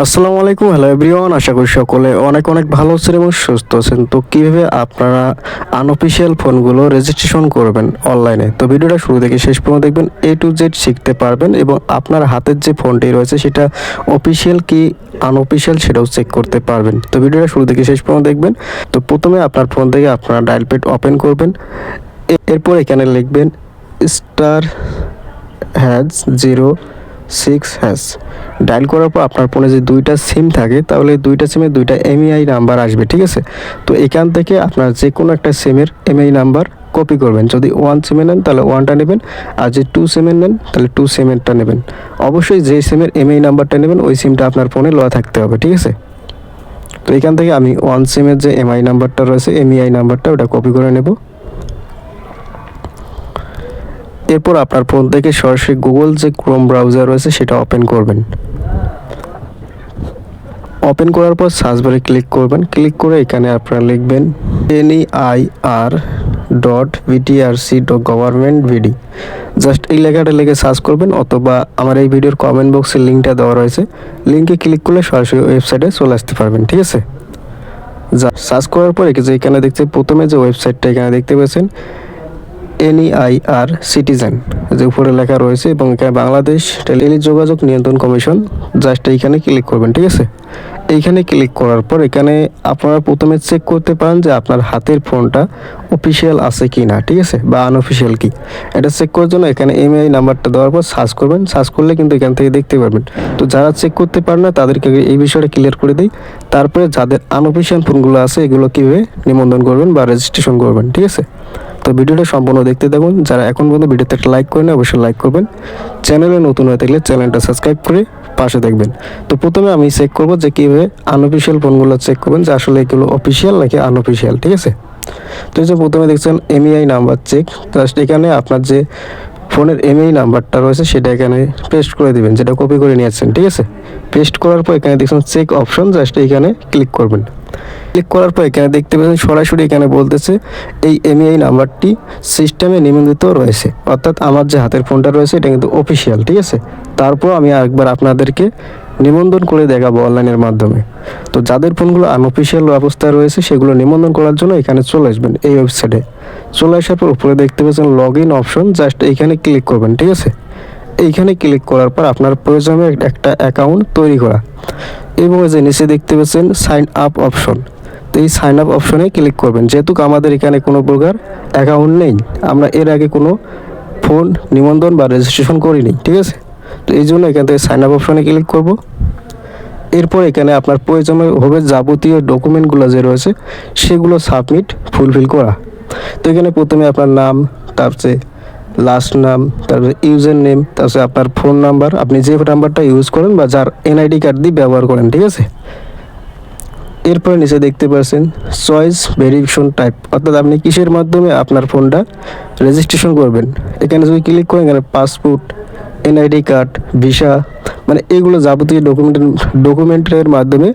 আসসালামু আলাইকুম, hello everyone. আশা করি সকলে অনেক অনেক ভালো আছেন এবং সুস্থ আছেন। তো কীভাবে আপনারা আনঅফিসিয়াল ফোনগুলো রেজিস্ট্রেশন করবেন অনলাইনে, তো ভিডিওটা শুরু থেকে শেষ পর্যন্ত দেখবেন। A to Z শিখতে পারবেন এবং আপনার হাতের যে ফোনটি রয়েছে সেটা অফিসিয়াল কি আনঅফিসিয়াল সেটাও চেক করতে পারবেন। তো ভিডিওটা শুরু থেকে শেষ পর্যন্ত দেখবেন। তো প্রথমে আপনার ফোন থেকে আপনারা ডায়াল প্যাড ওপেন করবেন। এরপর এখানে লিখবেন *#0 6#। ডায়াল করার পর আপনার ফোনে যে দুইটা সিম থাকে, তাহলে দুইটা সিমে দুইটা এমইআই নাম্বার আসবে, ঠিক আছে। তো এখান থেকে আপনার যে কোনো একটা সিমের এমআই নাম্বার কপি করবেন। যদি 1 সিমে নেন তাহলে 1টা নেবেন, আর যে 2 সিমে নেন তাহলে 2 সিমেরটা নেবেন। অবশ্যই যে সিমের এমআই নাম্বারটা নেবেন ওই সিমটা আপনার ফোনে লওয়া থাকতে হবে, ঠিক আছে। তো এখান থেকে আমি 1 সিমের যে এমআই নাম্বারটা রয়েছে, এমইআই নাম্বারটা ওটা কপি করে নেব। এরপর আপনার ফোন থেকে সরাসরি গুগল যে ক্রোম ব্রাউজার রয়েছে সেটা ওপেন করবেন। ওপেন করার পর সার্চ বারে ক্লিক করবেন। ক্লিক করে এখানে আপনারা লিখবেন neir.vtrc.government.vd। জাস্ট এই লেখাটা লিখে সার্চ করবেন, অথবা আমার এই ভিডিওর কমেন্ট বক্সে লিঙ্কটা দেওয়া রয়েছে, লিঙ্কে ক্লিক করলে সরাসরি ওয়েবসাইটে চলে আসতে পারবেন, ঠিক আছে। সার্চ করার পর এখানে দেখতে প্রথমে যে ওয়েবসাইটটা এখানে দেখতে পাচ্ছেন NEIR সিটিজেন যে উপরে লেখা রয়েছে, এবং এখানে বাংলাদেশ টেলিযোগাযোগ নিয়ন্ত্রণ কমিশন, জাস্ট এইখানে ক্লিক করবেন, ঠিক আছে। এইখানে ক্লিক করার পর এখানে আপনারা প্রথমে চেক করতে পারেন যে আপনার হাতের ফোনটা অফিসিয়াল আছে কি না, ঠিক আছে, বা আনঅফিসিয়াল কি। এটা চেক করার জন্য এখানে এমআই নাম্বারটা দেওয়ার পর সার্চ করবেন। সার্চ করলে কিন্তু এখান থেকে দেখতে পারবেন। তো যারা চেক করতে পারেন না তাদেরকে এই বিষয়টা ক্লিয়ার করে দিই। তারপরে যাদের আনঅফিসিয়াল ফোনগুলো আছে এগুলো কীভাবে নিবন্ধন করবেন বা রেজিস্ট্রেশন করবেন, ঠিক আছে। তো ভিডিওটা সম্পূর্ণ দেখতে থাকুন। যারা এখন পর্যন্ত ভিডিওতে একটা লাইক করেন অবশ্যই লাইক করবেন। চ্যানেলে নতুন হয়ে থাকলে চ্যানেলটা সাবস্ক্রাইব করে পাশে দেখবেন। তো প্রথমে আমি চেক করব যে কীভাবে আনঅফিসিয়াল ফোনগুলো চেক করবেন যে আসলে এগুলো অফিসিয়াল নাকি আনঅফিসিয়াল, ঠিক আছে। তো এই যে প্রথমে দেখছেন এমইআই নাম্বার চেক। জাস্ট এখানে আপনার যে ফোনের এমআই নাম্বারটা রয়েছে সেটা এখানে পেস্ট করে দিবেন, যেটা কপি করে নিয়েছেন, ঠিক আছে। পেস্ট করার পর এখানে দেখছেন চেক অপশন, জাস্ট এখানে ক্লিক করবেন। ক্লিক করার পর এখানে দেখতে পাচ্ছেন সরাসরি এখানে বলতেছে এই এমইআই নাম্বারটি সিস্টেমে নিবন্ধিত রয়েছে, অর্থাৎ আমার যে হাতের ফোনটা রয়েছে এটা কিন্তু অফিসিয়াল, ঠিক আছে। তারপর আমি আরেকবার আপনাদেরকে নিবন্ধন করে দেখাবো অনলাইনের মাধ্যমে। তো যাদের ফোনগুলো আনঅফিসিয়াল অবস্থায় রয়েছে সেগুলো নিবন্ধন করার জন্য এখানে চলে আসবেন। এই ওয়েবসাইটে চলে আসার পর উপরে দেখতে পাচ্ছেন লগ ইন অপশন, জাস্ট এইখানে ক্লিক করবেন, ঠিক আছে। এইখানে ক্লিক করার পর আপনার প্রয়োজনে একটা অ্যাকাউন্ট তৈরি করা, এবং যে নিচে দেখতে পাচ্ছেন সাইন আপ অপশন। তো এই সাইন আপ অপশনে ক্লিক করবেন। যেহেতু আমাদের এখানে কোনো প্রকার অ্যাকাউন্ট নেই, আমরা এর আগে কোনো ফোন নিবন্ধন বা রেজিস্ট্রেশন করিনি, ঠিক আছে। তো এই জন্য এখান থেকে সাইন আপ অপশনে ক্লিক করব। এরপর এখানে আপনার প্রয়োজনে হবে যাবতীয় ডকুমেন্টগুলো যে রয়েছে সেগুলো সাবমিট ফুলফিল করা। তো এখানে প্রথমে আপনার নাম, তারপরে লাস্ট নাম, তারপরে ইউজার নেম, তারপরে আপনার ফোন নাম্বার, আপনি যে নাম্বারটা ইউজ করেন বা যার এনআইডি কার্ড দিয়ে ব্যবহার করেন, ঠিক আছে। এরপর নিচে দেখতে পাচ্ছেন চয়েস ভেরিফিকেশন টাইপ, অর্থাৎ আপনি কিসের মাধ্যমে আপনার ফোনটা রেজিস্ট্রেশন করবেন। এখানে যদি ক্লিক করেন এখানে পাসপোর্ট, এনআইডি কার্ড, ভিসা, মানে এগুলো যাবতীয় ডকুমেন্টের মাধ্যমে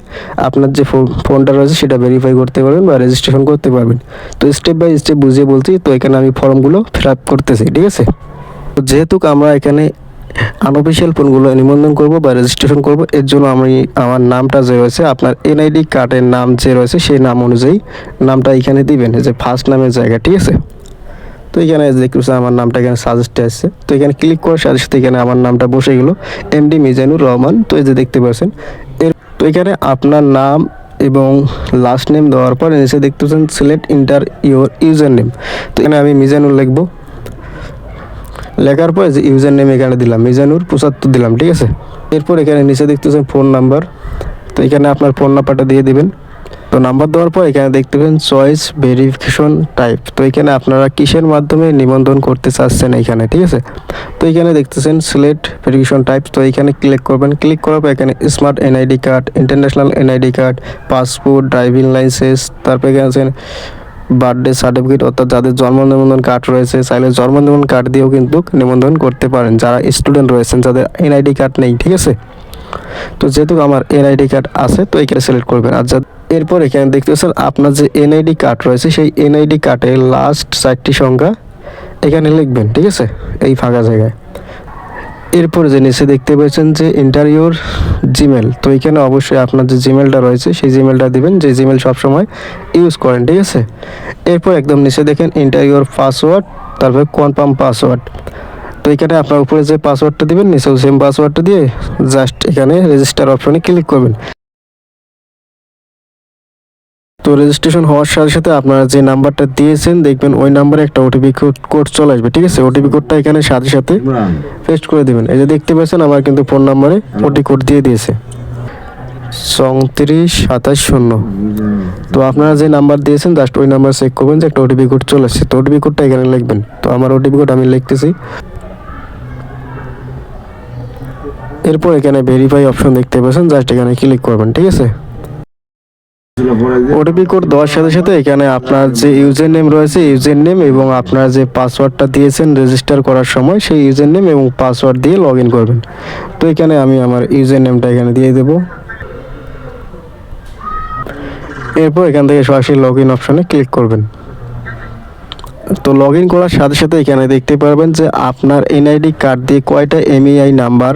আপনার যে ফোনটা রয়েছে সেটা ভেরিফাই করতে পারবেন বা রেজিস্ট্রেশন করতে পারবেন। তো স্টেপ বাই স্টেপ বুঝিয়ে বলছি। তো এখানে আমি ফর্মগুলো ফিল আপ করতেছি, ঠিক আছে। তো যেহেতু আমরা এখানে আনঅফিসিয়াল ফোনগুলো নিবন্ধন করব বা রেজিস্ট্রেশন করব, এর জন্য আমি আমার নামটা যে রয়েছে আপনার এনআইডি কার্ডের নাম যে রয়েছে সেই নাম অনুযায়ী নামটা এখানে দিবেন, যে ফার্স্ট নামের জায়গা, ঠিক আছে। তো এখানে দেখতে পাচ্ছেন আমার নামটা এখানে সাজেস্টে আসছে। তো এখানে ক্লিক করার সাথে সাথে এখানে আমার নামটা বসে গেল, এমডি মিজানুর রহমান। তো এই যে দেখতে পাচ্ছেন তো এখানে আপনার নাম এবং লাস্ট নেম দেওয়ার পর নিচে দেখতে পাচ্ছেন select inter your user name. তো এখানে আমি মিজানুর লিখবো। লেখার পর যে ইউজার নেম এখানে দিলাম মিজানুর 75 দিলাম, ঠিক আছে। এরপর এখানে নিচে দেখতেছেন ফোন নাম্বার। তো এখানে আপনার ফোন নাম্বারটা দিয়ে দিবেন। তো নাম্বার দেওয়ার পর এখানে দেখতে পাবেন চয়েস ভেরিফিকেশন টাইপ। তো এখানে আপনারা কিসের মাধ্যমে নিবন্ধন করতে চাচ্ছেন এখানে, ঠিক আছে। তো এখানে দেখতেছেন সিলেক্ট ভেরিফিকেশন টাইপ। তো এখানে ক্লিক করবেন। ক্লিক করার পর এখানে smart NID card, international NID card, passport, driving licence, তারপর এখানে আছেন বার্থডে সার্টিফিকেট, অর্থাৎ যাদের জন্ম নিবন্ধন কার্ড রয়েছে চাইলে জন্ম নিবন্ধন কার্ড দিয়েও কিন্তু নিবন্ধন করতে পারেন, যারা স্টুডেন্ট রয়েছেন যাদের এনআইডি কার্ড নেই, ঠিক আছে। তো যেহেতু আমার এনআইডি কার্ড আছে তো এখানে সিলেক্ট করবেন। আর এরপর এখানে দেখতে পাচ্ছেন আপনার যে এনআইডি কার্ড রয়েছে সেই এনআইডি কার্ডের লাস্ট 4টি সংখ্যা এখানে লিখবেন, ঠিক আছে, এই ফাঁকা জায়গায়। এরপরে যে নিচে দেখতে পাচ্ছেন যে এন্টার ইউর জিমেল, তো এখানে অবশ্যই আপনার যে জিমেলটা রয়েছে সেই জিমেলটা দিবেন, যে জিমেল সবসময় ইউজ করেন, ঠিক আছে। এরপর একদম নিচে দেখেন এন্টার ইউর পাসওয়ার্ড, তারপরে কনফার্ম পাসওয়ার্ড। তো এখানে আপনার উপরে যে পাসওয়ার্ডটা দিবেন নিচেও সেম পাসওয়ার্ডটা দিয়ে জাস্ট এখানে রেজিস্টার অপশনে ক্লিক করবেন। তো রেজিস্ট্রেশন হওয়ার সাথে সাথে আপনারা যে নাম্বারটা দিয়েছেন দেখবেন ওই নাম্বারে একটা ওটিপি কোড চলে আসবে, ঠিক আছে। ওটিপি কোডটা এখানে সাথে সাথে পেস্ট করে দিবেন। এই যে দেখতে পাচ্ছেন আমার কিন্তু ফোন নাম্বারে ওটিপি কোড দিয়ে দিয়েছে 34770। তো আপনারা যে নাম্বার দিয়েছেন জাস্ট ওই নাম্বার চেক করবেন যে একটা ওটিপি কোড চলে আসছে। তো ওটিপি কোডটা এখানে লিখবেন। তো আমার ওটিপি কোড আমি লিখতেছি। এরপর এখানে ভেরিফাই অপশন দেখতে পাচ্ছেন, জাস্ট এখানে ক্লিক করবেন, ঠিক আছে। ওটিপি কোড দেওয়ার সাথে সাথে এখানে আপনার যে ইউজার নেম রয়েছে ইউজার নেম এবং আপনার যে পাসওয়ার্ডটা দিয়েছেন রেজিস্টার করার সময় সেই ইউজার নেম এবং পাসওয়ার্ড দিয়ে লগ ইন করবেন। তো এখানে আমি আমার ইউজার নেমটা এখানে দিয়ে দেব। এরপর এখান থেকে সরাসরি লগ ইন অপশনে ক্লিক করবেন। তো লগ ইন করার সাথে সাথে এখানে দেখতে পারবেন যে আপনার এনআইডি কার্ড দিয়ে কয়টা এমইআই নাম্বার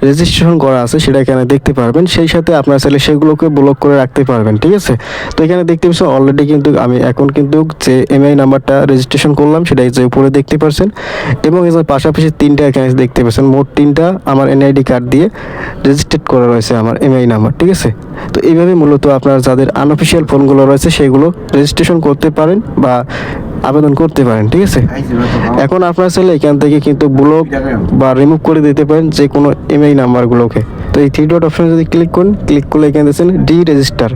রেজিস্ট্রেশন করা আছে সেটা এখানে দেখতে পারবেন। সেই সাথে আপনার চাইলে সেগুলোকে ব্লক করে রাখতে পারবেন, ঠিক আছে। তো এখানে দেখতে পাচ্ছেন অলরেডি কিন্তু আমি এখন কিন্তু যে এমআই নাম্বারটা রেজিস্ট্রেশন করলাম সেটা যে উপরে দেখতে পাচ্ছেন এবং এর পাশাপাশি তিনটা এখানে দেখতে পাচ্ছেন, মোট তিনটা আমার এনআইডি কার্ড দিয়ে রেজিস্টার্ড করা রয়েছে আমার এমআই নাম্বার, ঠিক আছে। তো এইভাবে মূলত আপনার যাদের আনঅফিসিয়াল ফোনগুলো রয়েছে সেগুলো রেজিস্ট্রেশন করতে পারেন বা আবেদন করতে পারেন, ঠিক আছে। এখন আপনার চাইলে এখান থেকে কিন্তু ব্লক বা রিমুভ করে দিতে পারেন যে কোনো এমআই নাম্বারগুলোকে। তো এই থ্রি ডট অপশনে যদি ক্লিক করেন, ক্লিক করলে এখানে দেখছেন ডি রেজিস্টার।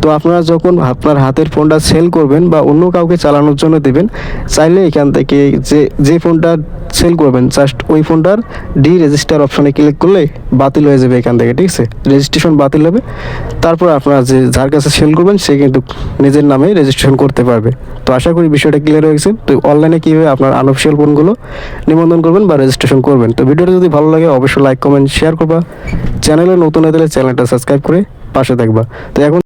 তো আপনারা যখন আপনার হাতের ফোনটা সেল করবেন বা অন্য কাউকে চালানোর জন্য দেবেন, চাইলে এখান থেকে যে ফোনটা সেল করবেন জাস্ট ওই ফোনটার ডি রেজিস্টার অপশনে ক্লিক করলে বাতিল হয়ে যাবে এখান থেকে, ঠিক আছে। রেজিস্ট্রেশন বাতিল হবে। তারপর আপনারা যার কাছে সেল করবেন সে কিন্তু নিজের নামে রেজিস্ট্রেশন করতে পারবে। তো আশা করি বিষয়টা ক্লিয়ার হয়ে গেছে। তো অনলাইনে কীভাবে আপনার আনঅফিসিয়াল ফোনগুলো নিবন্ধন করবেন বা রেজিস্ট্রেশন করবেন। তো ভিডিওটা যদি ভালো লাগে অবশ্যই লাইক কমেন্ট শেয়ার করবা। চ্যানেলে নতুন হয়ে গেলে চ্যানেলটা সাবস্ক্রাইব করে পাশে থাকবা। তো এখন